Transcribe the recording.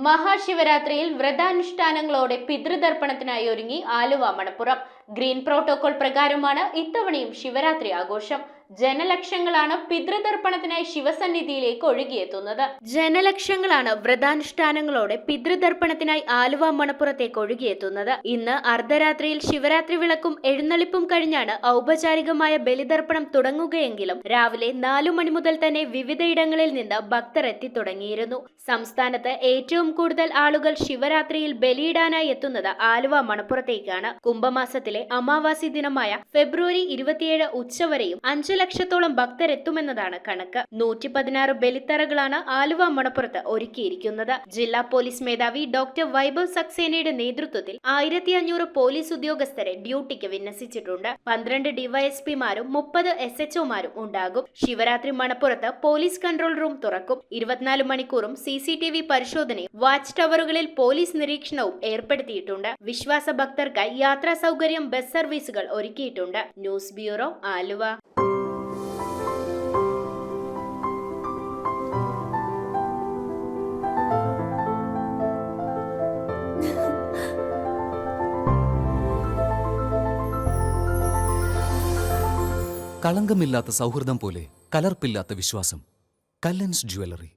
മഹാശിവരാത്രിയിൽ വ്രതാനുഷ്ഠാനങ്ങളോടെ പിതൃതർപ്പണത്തിനായി ഒരുങ്ങി Aluva Manappuram. Green protocol പ്രകാരമാണ് ഇത്തവണയും ശിവരാത്രി ആഘോഷം. ജനലക്ഷങ്ങളാണ് പിതൃതർപ്പണത്തിനായി ശിവസന്നിധിയിലേക്ക് ഒഴുകിയെത്തുന്നത്. ജനലക്ഷങ്ങളാണ് വ്രതാനുഷ്ഠാനങ്ങളോടെ പിതൃതർപ്പണത്തിനായി ആലുവ മണപ്പുറത്തേക്ക് ഒഴുകിയെത്തുന്നത്. ഇന്ന് അർദ്ധരാത്രിയിൽ ശിവരാത്രി വിളക്കും എഴുന്നള്ളിപ്പും കഴിഞ്ഞാണ് ഔപചാരികമായ ബലിതർപ്പണം തുടങ്ങുകയെങ്കിലും രാവിലെ 4 മണി മുതൽ തന്നെ വിവിധയിടങ്ങളിൽ നിന്ന് ഭക്തർ എത്തി തുടങ്ങിയിരുന്നു. സംസ്ഥാനത്ത് ഏറ്റവും കൂടുതൽ ആളുകൾ ശിവരാത്രിയിൽ ബലിയിടാനായി എത്തുന്നത് ആലുവ മണപ്പുറത്തേക്കാണ്. കുംഭമാസത്തിലെ അമാവാസി ദിനമായ ഫെബ്രുവരി 27 ഉച്ചവരെയും 5 ലക്ഷത്തോളം ഭക്തരെത്തുമെന്നതാണ് കണക്ക്. 116 ബലിത്തറകളാണ് ആലുവ മണപ്പുറത്ത് ഒരുക്കിയിരിക്കുന്നത്. ജില്ലാ പോലീസ് മേധാവി ഡോക്ടർ വൈഭവ് സക്സേനയുടെ നേതൃത്വത്തിൽ 1500 പോലീസ് ഉദ്യോഗസ്ഥരെ ഡ്യൂട്ടിക്ക് വിന്യസിച്ചിട്ടുണ്ട്. 12 ഡിവൈഎസ്പിമാരും 30 SHOമാരും ഉണ്ടാകും. ശിവരാത്രി മണപ്പുറത്ത് പോലീസ് കൺട്രോൾ റൂം തുറക്കും. 24 മണിക്കൂറും CCTV പരിശോധനയും വാച്ച് ടവറുകളിൽ പോലീസ് നിരീക്ഷണവും ഏർപ്പെടുത്തിയിട്ടുണ്ട്. വിശ്വാസ ഭക്തർക്കായി യാത്രാ സൗകര്യം ബസ് സർവീസുകൾ ഒരുക്കിയിട്ടുണ്ട്. News bureau, Aluva. കളങ്കമില്ലാത്ത സൗഹൃദം പോലെ കലർപ്പില്ലാത്ത വിശ്വാസം. കല്ലൻസ് ജ്വല്ലറി.